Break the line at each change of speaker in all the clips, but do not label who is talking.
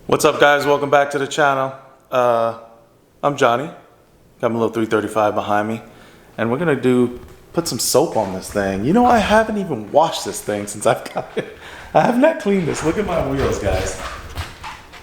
What's up, guys? Welcome back to the channel. I'm Johnny. Got my little 335 behind me, and we're gonna put some soap on this thing. You know, I haven't even washed this thing since I've got it. I have not cleaned this. Look at my wheels, guys.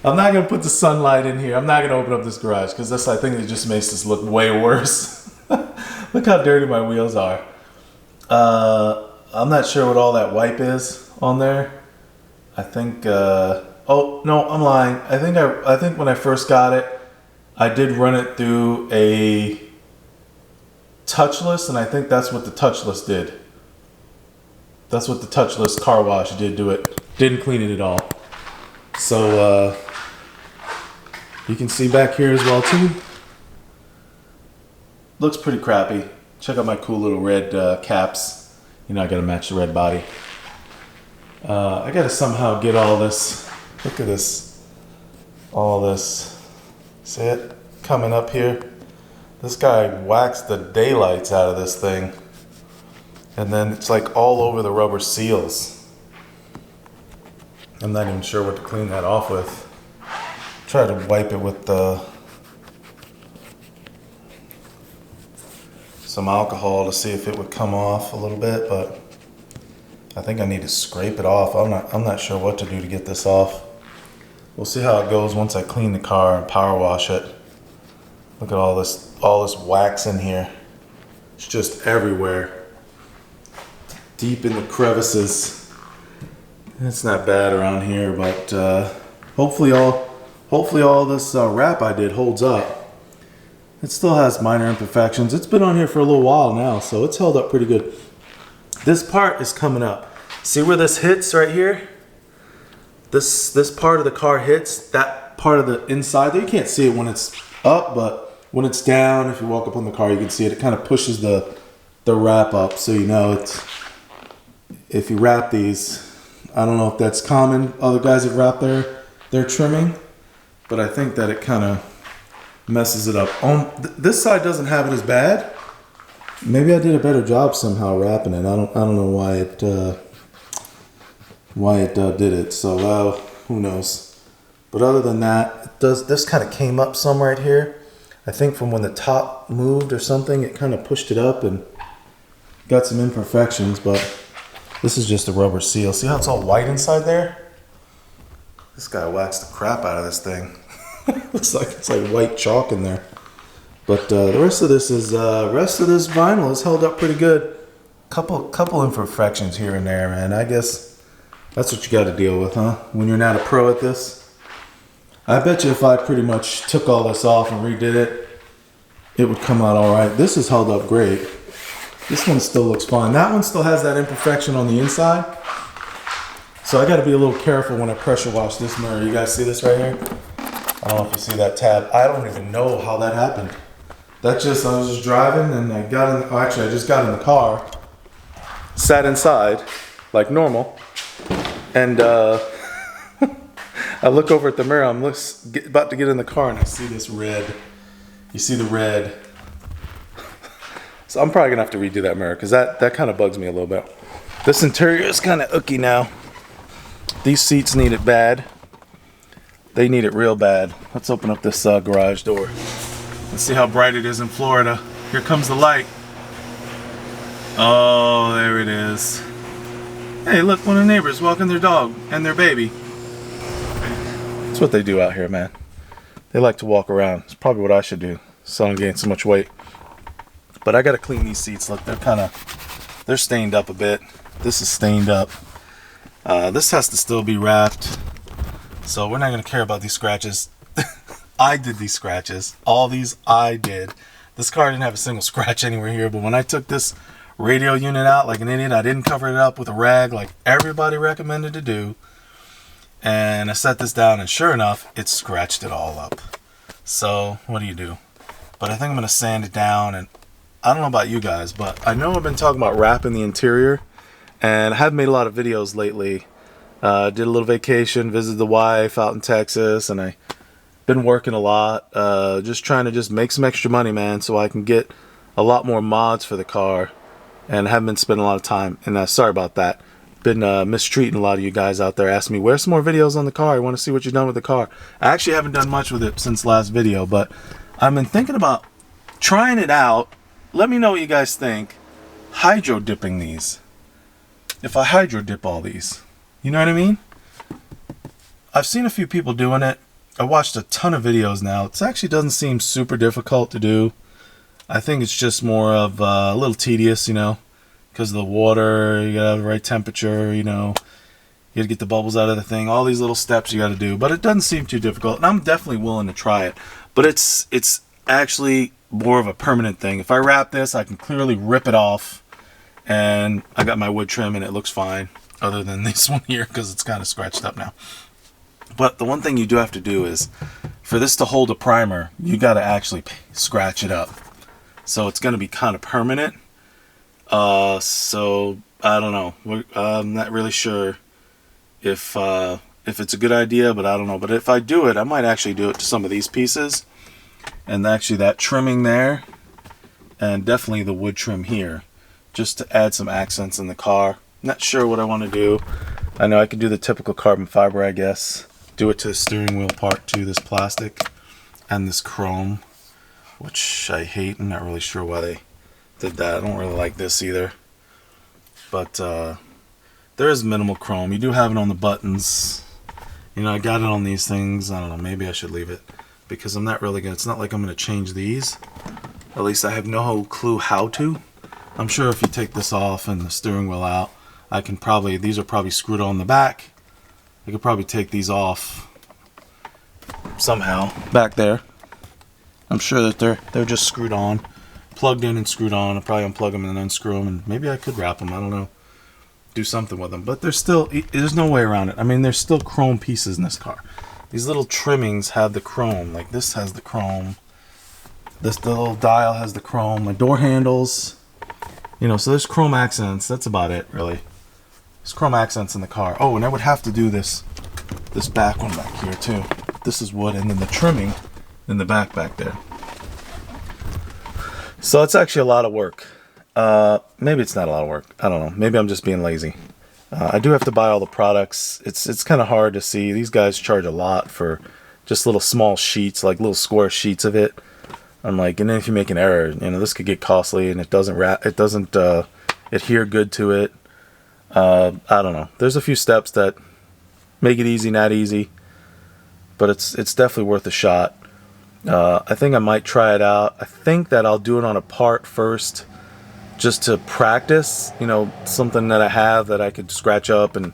I'm not gonna put the sunlight in here. I'm not gonna open up this garage because this, I think, it just makes this look way worse. Look how dirty my wheels are. I'm not sure what all that wipe is on there. I think. Oh no, I'm lying. I think when I first got it, I did run it through a touchless, and I think that's what the touchless did. That's what the touchless car wash did to it. Didn't clean it at all. So you can see back here as well too. Looks pretty crappy. Check out my cool little red caps. You know, I gotta match the red body. I gotta somehow get all this. Look at this. All this. See it? Coming up here. This guy waxed the daylights out of this thing. And then it's like all over the rubber seals. I'm not even sure what to clean that off with. Try to wipe it with some alcohol to see if it would come off a little bit, but I think I need to scrape it off. I'm not sure what to do to get this off. We'll see how it goes once I clean the car and power wash it. Look at all this wax in here. It's just everywhere. Deep in the crevices. It's not bad around here, but hopefully all this wrap I did holds up. It still has minor imperfections. It's been on here for a little while now, so it's held up pretty good. This part is coming up. See where this hits right here? This part of the car hits that part of the inside there. You can't see it when it's up, but when it's down, if you walk up on the car, you can see it. It kind of pushes the wrap up, so you know it's. If you wrap these, I don't know if that's common. Other guys that wrap their trimming, but I think that it kind of messes it up. This side doesn't have it as bad. Maybe I did a better job somehow wrapping it. I don't know why it did it. So who knows? But other than that, this kind of came up some right here. I think from when the top moved or something, it kind of pushed it up and got some imperfections. But this is just a rubber seal. See how it's all white inside there? This guy waxed the crap out of this thing. It's like white chalk in there. But the rest of this vinyl is held up pretty good. Couple imperfections here and there, man. I guess that's what you got to deal with, huh? When you're not a pro at this. I bet you if I pretty much took all this off and redid it, it would come out all right. This is held up great. This one still looks fine. That one still has that imperfection on the inside. So I got to be a little careful when I pressure wash this mirror. You guys see this right here? I don't know if you see that tab. I don't even know how that happened. I was just driving and I just got in the car, sat inside like normal, and I look over at the mirror. I'm about to get in the car and I see this red. You see the red. So I'm probably gonna have to redo that mirror because that kind of bugs me a little bit. This interior is kind of ooky now. These seats need it bad. They need it real bad. Let's open up this garage door. Let's see how bright it is in Florida. Here comes the light. Oh, there it is. Hey, look, one of the neighbors walking their dog and their baby. That's what they do out here, man. They like to walk around. It's probably what I should do so I don't gain so much weight. But I gotta clean these seats. Look, they're stained up a bit. This is stained up. This has to still be wrapped. So we're not gonna care about these scratches. I did these scratches. All these I did. This car didn't have a single scratch anywhere here, but when I took this radio unit out like an idiot, I didn't cover it up with a rag like everybody recommended to do. And I set this down and sure enough, it scratched it all up. So what do you do? But I think I'm gonna sand it down, and I don't know about you guys, but I know I've been talking about wrapping the interior, and I have made a lot of videos lately. Did a little vacation, visited the wife out in Texas, and I been working a lot, just trying to make some extra money, man, so I can get a lot more mods for the car, and haven't been spending a lot of time. And sorry about that. been mistreating a lot of you guys out there, asking me, where's some more videos on the car? I want to see what you've done with the car. I actually haven't done much with it since last video, but I've been thinking about trying it out. Let me know what you guys think. Hydro dipping these. If I hydro dip all these, you know what I mean? I've seen a few people doing it. I watched a ton of videos now. It actually doesn't seem super difficult to do. I think it's just more of a little tedious, you know, because of the water. You gotta have the right temperature, you know. You gotta get the bubbles out of the thing. All these little steps you gotta do, but it doesn't seem too difficult. And I'm definitely willing to try it. But it's actually more of a permanent thing. If I wrap this, I can clearly rip it off, and I got my wood trim, and it looks fine. Other than this one here, because it's kind of scratched up now. But the one thing you do have to do is, for this to hold a primer, you gotta actually scratch it up. So it's going to be kind of permanent. So I don't know. I'm not really sure if it's a good idea, but I don't know. But if I do it, I might actually do it to some of these pieces. And actually that trimming there, and definitely the wood trim here, just to add some accents in the car. Not sure what I want to do. I know I could do the typical carbon fiber, I guess. Do it to the steering wheel part too, this plastic and this chrome, which I hate. I'm not really sure why they did that. I don't really like this either. But there is minimal chrome. You do have it on the buttons. You know, I got it on these things. I don't know, maybe I should leave it, because I'm not really gonna, it's not like I'm gonna change these. At least I have no clue how to. I'm sure if you take this off and the steering wheel out, I can probably, these are probably screwed on the back. I could probably take these off somehow back there. I'm sure that they're just screwed on, plugged in and screwed on. I'll probably unplug them and then unscrew them, and maybe I could wrap them. I don't know, do something with them. But there's no way around it. I mean, there's still chrome pieces in this car. These little trimmings have the chrome. Like this has the chrome. The little dial has the chrome. My door handles, you know. So there's chrome accents. That's about it, really. There's chrome accents in the car. Oh, and I would have to do this back one back here too. This is wood, and then the trimming in the back there. So it's actually a lot of work. Maybe it's not a lot of work. I don't know. Maybe I'm just being lazy. I do have to buy all the products. It's kind of hard to see. These guys charge a lot for just little small sheets, like little square sheets of it. I'm like, and then if you make an error, you know, this could get costly, and it doesn't adhere good to it. I don't know. There's a few steps that make it easy, not easy, but it's definitely worth a shot. I think I might try it out. I think that I'll do it on a part first, just to practice, you know, something that I have that I could scratch up, and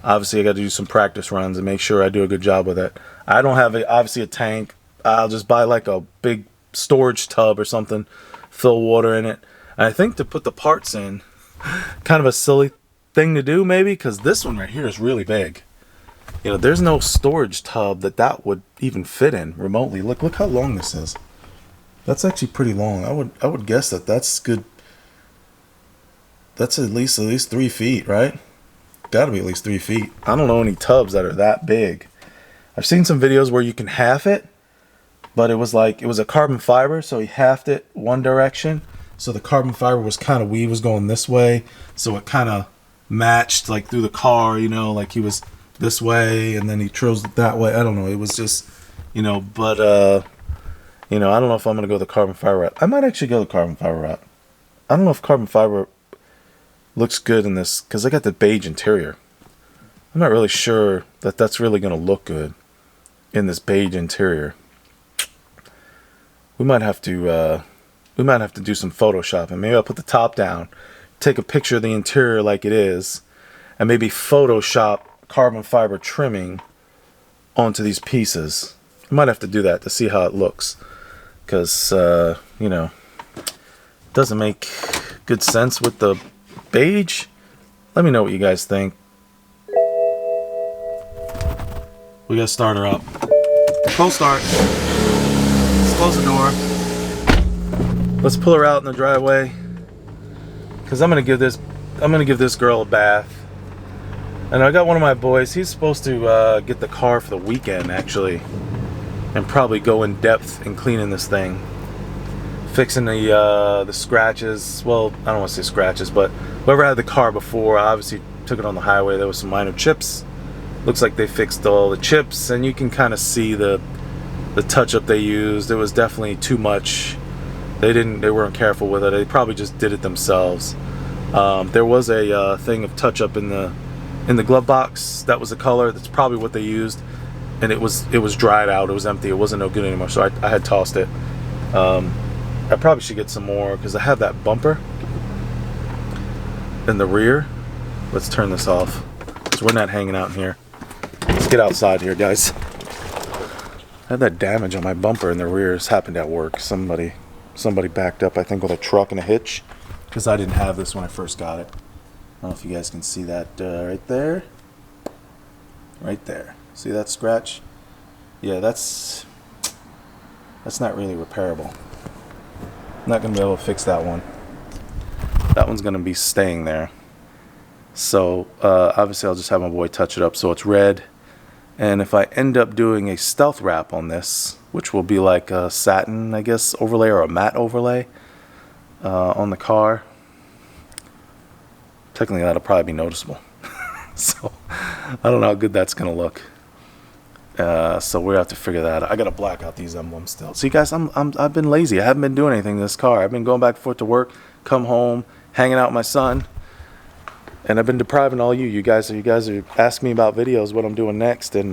obviously I got to do some practice runs and make sure I do a good job with it. I don't have obviously a tank. I'll just buy like a big storage tub or something, fill water in it. And I think to put the parts in, kind of a silly thing to do maybe, because this one right here is really big. You know, there's no storage tub that would even fit in remotely. Look how long this is. That's actually pretty long. I would guess that's good. That's at least 3 feet, right? Got to be at least 3 feet. I don't know any tubs that are that big. I've seen some videos where you can half it, but it was a carbon fiber, so he halved it one direction. So the carbon fiber was kind of weave was going this way, so it kind of matched like through the car, you know, like he was this way and then he chose it that way. I don't know. It was just, you know, but you know, I don't know if I'm gonna go the carbon fiber route. I might actually go the carbon fiber route. I don't know if carbon fiber looks good in this, because I got the beige interior. I'm not really sure that that's really gonna look good in this beige interior. We might have to do some photoshopping. Maybe I'll put the top down, take a picture of the interior like it is, and maybe Photoshop carbon fiber trimming onto these pieces. I might have to do that to see how it looks, because you know, it doesn't make good sense with the beige. Let me know what you guys think. We gotta start her up. Full start. Let's close the door. Let's pull her out in the driveway, because I'm gonna give this girl a bath. And I got one of my boys. He's supposed to get the car for the weekend actually, and probably go in depth in cleaning this thing, fixing the scratches. Well, I don't want to say scratches, but whoever had the car before, obviously took it on the highway. There was some minor chips. Looks like they fixed all the chips, and you can kind of see the touch-up they used. It was definitely too much. They weren't careful with it. They probably just did it themselves. There was a thing of touch-up in the glove box. That was the color. That's probably what they used, and it was dried out. It was empty. It wasn't no good anymore. So I had tossed it. I probably should get some more because I have that bumper in the rear. Let's turn this off because we're not hanging out in here. Let's get outside here, guys. I had that damage on my bumper in the rear. This happened at work. Somebody backed up, I think, with a truck and a hitch, because I didn't have this when I first got it. I don't know if you guys can see that right there. Right there. See that scratch? Yeah, that's not really repairable. I'm not going to be able to fix that one. That one's going to be staying there. So obviously I'll just have my boy touch it up so it's red. And if I end up doing a stealth wrap on this, which will be like a satin, I guess, overlay or a matte overlay on the car, technically that'll probably be noticeable. So I don't know how good that's going to look. So we have to figure that out. I got to black out these emblems still. See, guys, I've been lazy. I haven't been doing anything in this car. I've been going back and forth to work, come home, hanging out with my son. And I've been depriving all you guys are asking me about videos, what I'm doing next. And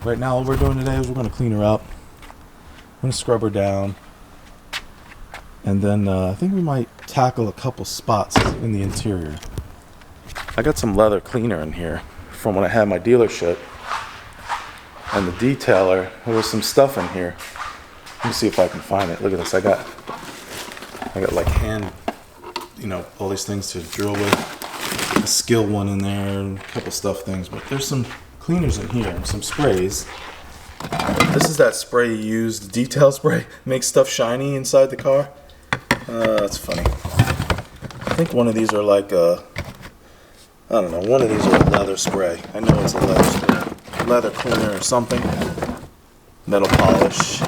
right now, all we're doing today is we're going to clean her up. I'm going to scrub her down. And then I think we might tackle a couple spots in the interior. I got some leather cleaner in here from when I had my dealership. And the detailer, there was some stuff in here. Let me see if I can find it. Look at this. I got like hand, all these things to drill with. A skill one in there, and a couple stuff things, but there's some cleaners in here, some sprays. This is that spray you use, the detail spray, makes stuff shiny inside the car. That's funny. I think one of these are like I don't know, one of these are a leather spray. I know it's a leather spray. Leather cleaner or something. Metal polish.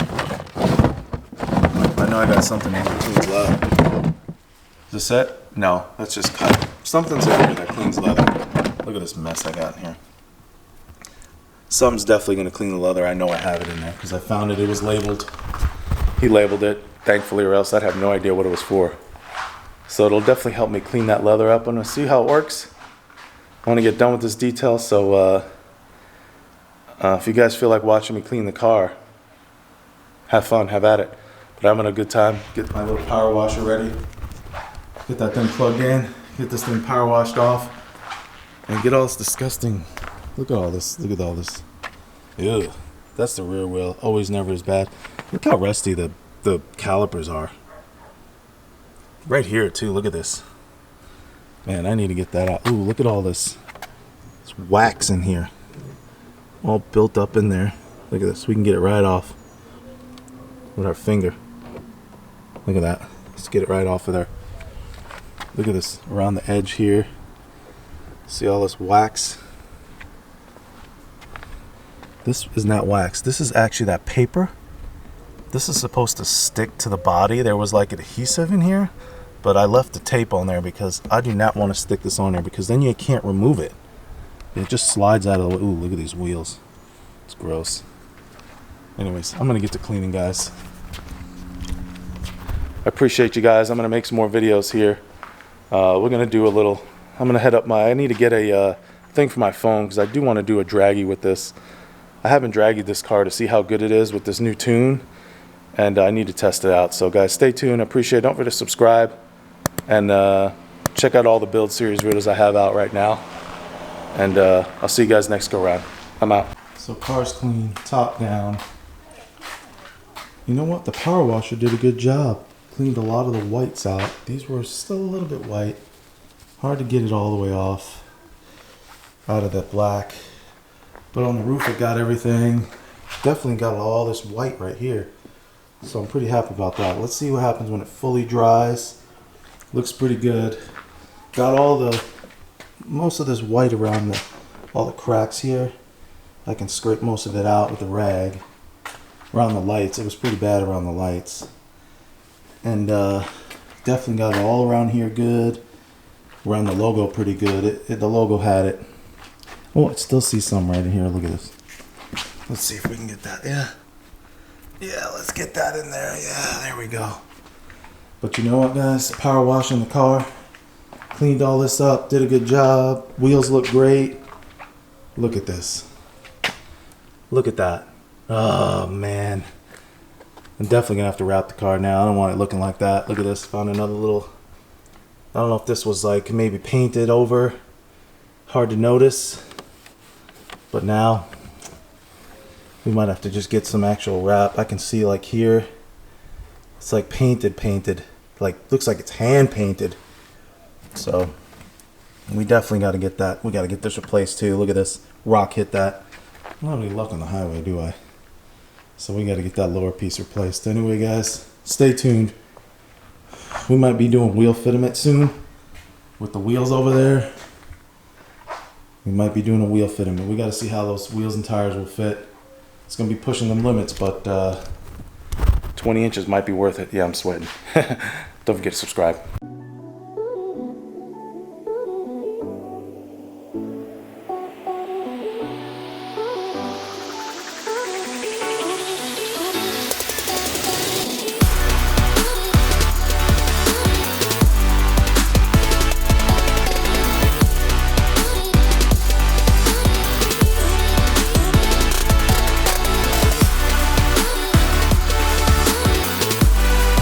I know I got something in that cleans leather. Is this it? No, that's just cut. Something's in here that cleans leather. Look at this mess I got in here. Something's definitely going to clean the leather. I know I have it in there because I found it. It was labeled. He labeled it, thankfully, or else I'd have no idea what it was for. So it'll definitely help me clean that leather up. I'm going to see how it works. I want to get done with this detail, so if you guys feel like watching me clean the car, have fun, have at it. But I'm having a good time. Get my little power washer ready. Get that thing plugged in. Get this thing power washed off. And get all this disgusting. Look at all this. Look at all this. Ew. That's the rear wheel. Always never as bad. Look how rusty the calipers are. Right here, too. Look at this. Man, I need to get that out. Ooh, look at all this. It's wax in here. All built up in there. Look at this. We can get it right off with our finger. Look at that. Let's get it right off of there. Look at this around the edge here. See all this wax? This is not wax. This is actually that paper. This is supposed to stick to the body. There was like adhesive in here, but I left the tape on there because I do not want to stick this on there because then you can't remove it. It just slides out of the way. Ooh, look at these wheels. It's gross. Anyways, I'm going to get to cleaning, guys. I appreciate you guys. I'm going to make some more videos here. We're going to do a little, I'm going to head up I need to get a thing for my phone because I do want to do a draggy with this. I haven't draggied this car to see how good it is with this new tune, and I need to test it out. So guys, stay tuned. I appreciate it. Don't forget to subscribe, and check out all the build series videos I have out right now. And I'll see you guys next go round. I'm out. So car's clean, top down. You know what? The power washer did a good job. Cleaned a lot of the whites out. These were still a little bit white. Hard to get it all the way off out of that black. But on the roof it got everything. Definitely got all this white right here. So I'm pretty happy about that. Let's see what happens when it fully dries. Looks pretty good. Got most of this white around all the cracks here. I can scrape most of it out with a rag. Around the lights, it was pretty bad around the lights. And definitely got it all around here good. Ran the logo pretty good. The logo had it. Oh, I still see some right in here. Look at this. Let's see if we can get that. Yeah. Yeah, let's get that in there. Yeah, there we go. But you know what, guys? Power washing the car. Cleaned all this up. Did a good job. Wheels look great. Look at this. Look at that. Oh, man. I'm definitely going to have to wrap the car now. I don't want it looking like that. Look at this. Found another little... I don't know if this was like maybe painted over. Hard to notice. But now... we might have to just get some actual wrap. I can see like here. It's like painted. Like, looks like it's hand painted. So... we definitely got to get that. We got to get this replaced too. Look at this. Rock hit that. I don't have any luck on the highway, do I? So we got to get that lower piece replaced. Anyway, guys, stay tuned. We might be doing wheel fitment soon. With the wheels over there. We might be doing a wheel fitment. We got to see how those wheels and tires will fit. It's going to be pushing them limits, but 20 inches might be worth it. Yeah, I'm sweating. Don't forget to subscribe.